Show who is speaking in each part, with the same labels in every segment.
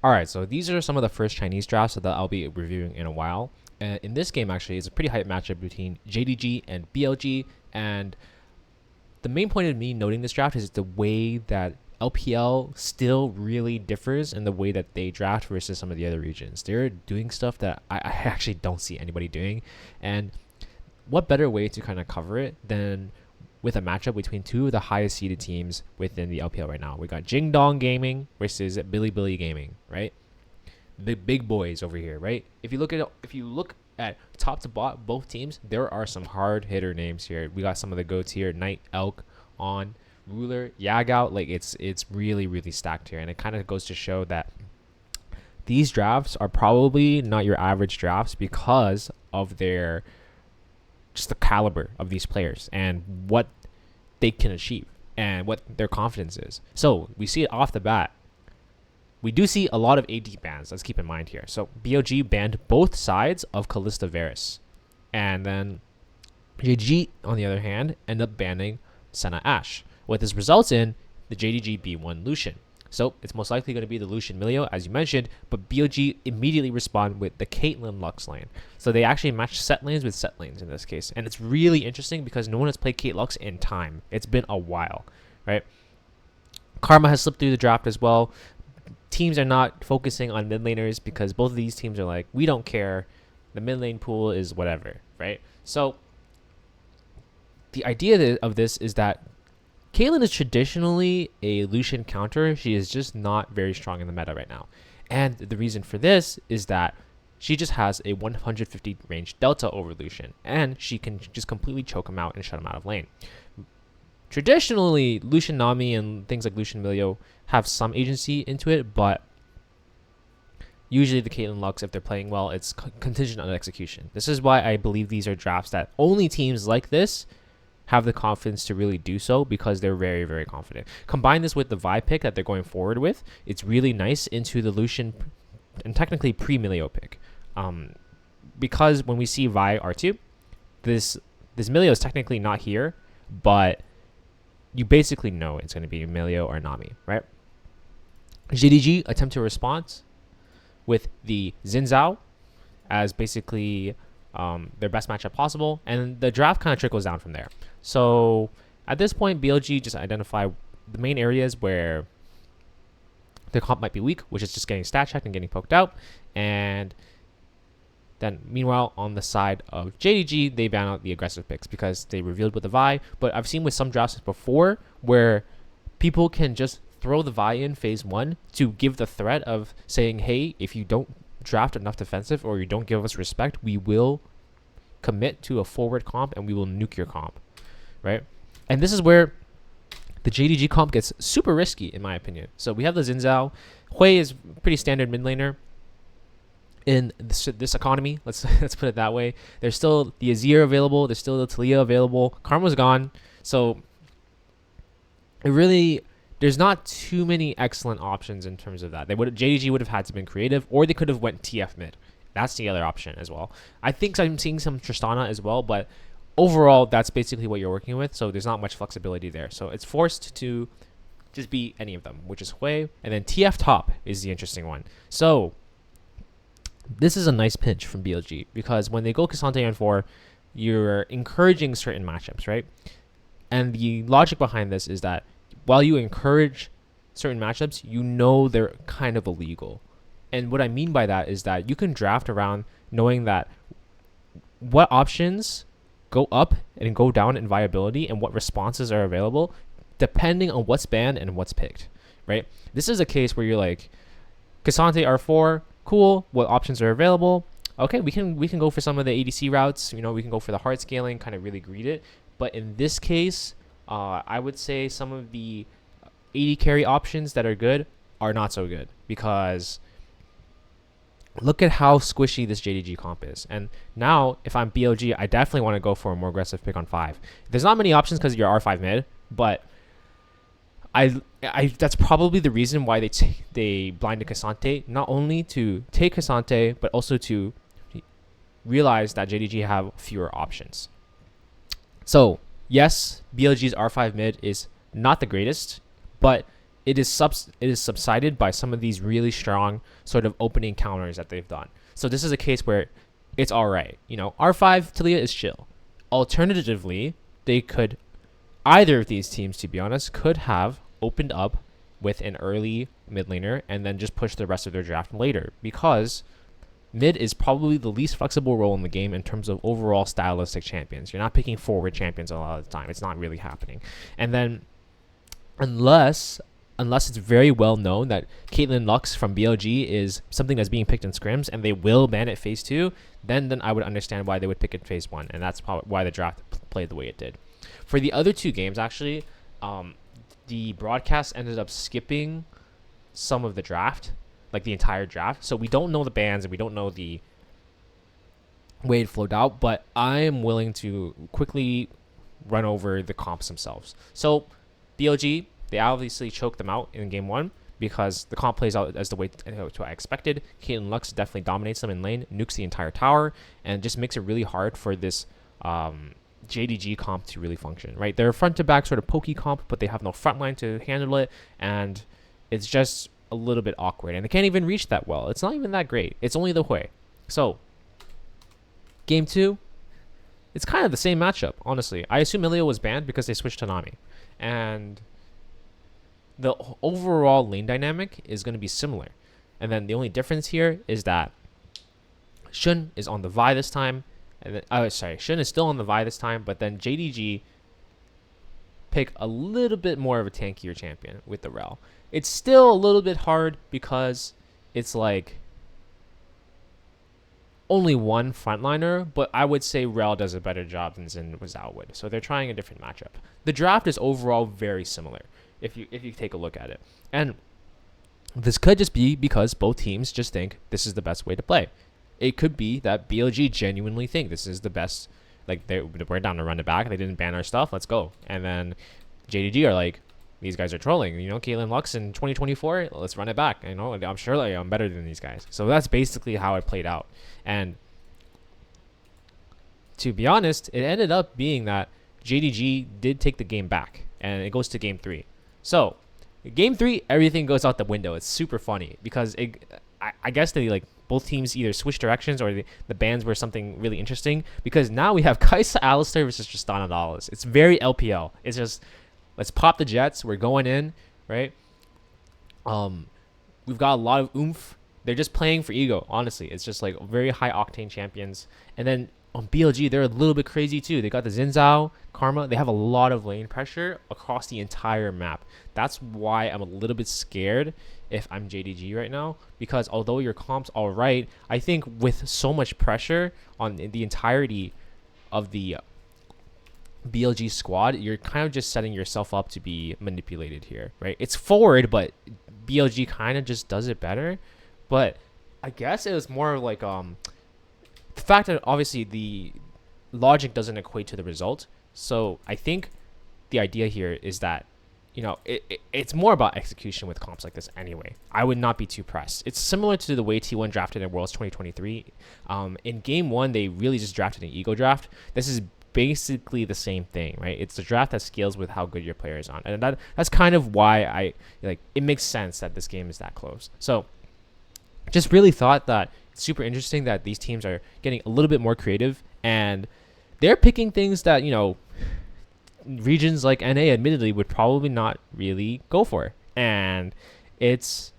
Speaker 1: All right, so these are some of the first Chinese drafts that I'll be reviewing in a while. And in this game, actually, it's a pretty hype matchup between JDG and BLG. And the main point of me noting this draft is the way that LPL still really differs in the way that they draft versus some of the other regions. They're doing stuff that I actually don't see anybody doing. And what better way to kind of cover it than with a matchup between two of the highest seeded teams within the LPL right now? We got Jingdong Gaming versus Bilibili Gaming, right? The big boys over here, right? If you look at top to bot both teams, there are some hard hitter names here. We got some of the goats here: Knight, Elk, On, Ruler, Yagao. Like it's really really stacked here, and it kind of goes to show that these drafts are probably not your average drafts because of their just the caliber of these players and what they can achieve and what their confidence is. So we see it off the bat. We do see a lot of AD bans. Let's keep in mind here. So BOG banned both sides of Callista Varus. And then JDG, on the other hand, ended up banning Senna Ashe. What this results in, the JDG B1 Lucian. So it's most likely going to be the Lucian Milio, as you mentioned, but BOG immediately respond with the Caitlyn Lux lane. So they actually match set lanes with set lanes in this case. And it's really interesting because no one has played Cait Lux in time. It's been a while, right? Karma has slipped through the draft as well. Teams are not focusing on mid laners because both of these teams are like, we don't care. The mid lane pool is whatever, right? So the idea of this is that Caitlyn is traditionally a Lucian counter. She is just not very strong in the meta right now. And the reason for this is that she just has a 150 range delta over Lucian, and she can just completely choke him out and shut him out of lane. Traditionally, Lucian Nami and things like Lucian Milio have some agency into it, but usually the Caitlyn Lux, if they're playing well, it's contingent on execution. This is why I believe these are drafts that only teams like this have the confidence to really do so, because they're very, very confident. Combine this with the Vi pick that they're going forward with, it's really nice into the Lucian and technically pre-Milio pick. Because when we see Vi R2, this Milio is technically not here, but you basically know it's going to be Milio or Nami, right? JDG attempt to respond with the Xin Zhao as basically their best matchup possible, and the draft kind of trickles down from there. So at this point, BLG just identify the main areas where the comp might be weak, which is just getting stat checked and getting poked out. And then meanwhile, on the side of JDG, they ban out the aggressive picks because they revealed with the Vi. But I've seen with some drafts before where people can just throw the Vi in phase 1 to give the threat of saying, hey, if you don't draft enough defensive or you don't give us respect, we will commit to a forward comp and we will nuke your comp, right? And this is where the JDG comp gets super risky, in my opinion. So we have the Xin Zhao. Hui is pretty standard mid laner in this economy. Let's put it that way. There's still the Azir available. There's still the Talia available. Karma's gone. So it really, there's not too many excellent options in terms of that. JDG would have had to been creative, or they could have went TF mid. That's the other option as well. I think I'm seeing some Tristana as well, but overall, that's basically what you're working with. So there's not much flexibility there. So it's forced to just be any of them, which is Hui. And then TF top is the interesting one. So this is a nice pinch from BLG because when they go K'Sante on 4, you're encouraging certain matchups, right? And the logic behind this is that while you encourage certain matchups, you know they're kind of illegal. And what I mean by that is that you can draft around knowing that what options go up and go down in viability and what responses are available depending on what's banned and what's picked, right? This is a case where you're like, K'Sante R4, cool, what options are available? Okay, we can go for some of the ADC routes, we can go for the hard scaling, kind of really greed it. But in this case, I would say some of the AD carry options that are good are not so good because look at how squishy this JDG comp is. And now, if I'm BLG, I definitely want to go for a more aggressive pick on 5. There's not many options because you're R5 mid, but I that's probably the reason why they blinded K'Sante, not only to take K'Sante, but also to realize that JDG have fewer options. So, yes, BLG's R5 mid is not the greatest, but it is subsided by some of these really strong sort of opening counters that they've done. So this is a case where it's all right. R5 Taliyah is chill. Alternatively, they could either of these teams, to be honest, could have opened up with an early mid laner and then just push the rest of their draft later, because mid is probably the least flexible role in the game in terms of overall stylistic champions. You're not picking forward champions a lot of the time. It's not really happening. And then unless it's very well known that Caitlyn Lux from BLG is something that's being picked in scrims and they will ban it phase 2, then I would understand why they would pick it phase 1, and that's probably why the draft played the way it did. For the other two games, actually, the broadcast ended up skipping some of the draft, like the entire draft. So we don't know the bans and we don't know the way it flowed out, but I am willing to quickly run over the comps themselves. So BLG, they obviously choked them out in game 1 because the comp plays out as the way to I expected. Caitlyn Lux definitely dominates them in lane, nukes the entire tower, and just makes it really hard for this JDG comp to really function, right? They're a front to back sort of pokey comp, but they have no front line to handle it, and it's just a little bit awkward, and they can't even reach that well. It's not even that great. It's only the Hui. So game 2, it's kind of the same matchup, honestly. I assume Ilio was banned because they switched to Nami, and the overall lane dynamic is going to be similar. And then the only difference here is that Shun is on the Vi this time, and then, Shun is still on the Vi this time, but then JDG pick a little bit more of a tankier champion with the Rell. It's still a little bit hard because it's like only one frontliner, but I would say Rell does a better job than Xin Zhao would. So they're trying a different matchup. The draft is overall very similar if you take a look at it. And this could just be because both teams just think this is the best way to play. It could be that BLG genuinely think this is the best. Like, we're down to run it back. They didn't ban our stuff. Let's go. And then JDG are like, these guys are trolling. Caitlyn Lux in 2024, let's run it back. I'm sure I'm better than these guys. So that's basically how it played out. And to be honest, it ended up being that JDG did take the game back, and it goes to game 3. So game 3, everything goes out the window. It's super funny because I guess they both teams either switch directions or the bans were something really interesting, because now we have Kai'Sa Alistar versus Tristana Dallas. It's very LPL. It's just, let's pop the jets. We're going in, right? We've got a lot of oomph. They're just playing for ego, honestly. It's just like very high octane champions. And then on BLG, they're a little bit crazy too. They got the Xin Zhao, Karma. They have a lot of lane pressure across the entire map. That's why I'm a little bit scared if I'm JDG right now, because although your comp's all right, I think with so much pressure on the entirety of the BLG squad, you're kind of just setting yourself up to be manipulated here, right? It's forward, but BLG kind of just does it better. But I guess it was more like the fact that obviously the logic doesn't equate to the result. So I think the idea here is that it's more about execution with comps like this anyway. I would not be too pressed. It's similar to the way T1 drafted in Worlds 2023. In game 1, they really just drafted an ego draft. This is basically the same thing, right? It's the draft that scales with how good your player is on. And that's kind of why it makes sense that this game is that close. So just really thought that it's super interesting that these teams are getting a little bit more creative, and they're picking things that, regions like NA admittedly would probably not really go for. And it's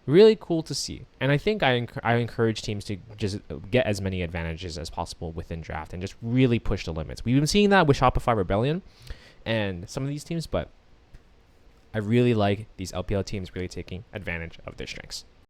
Speaker 1: really cool to see. And I think I encourage teams to just get as many advantages as possible within draft and just really push the limits. We've been seeing that with Shopify Rebellion and some of these teams, but I really like these LPL teams really taking advantage of their strengths.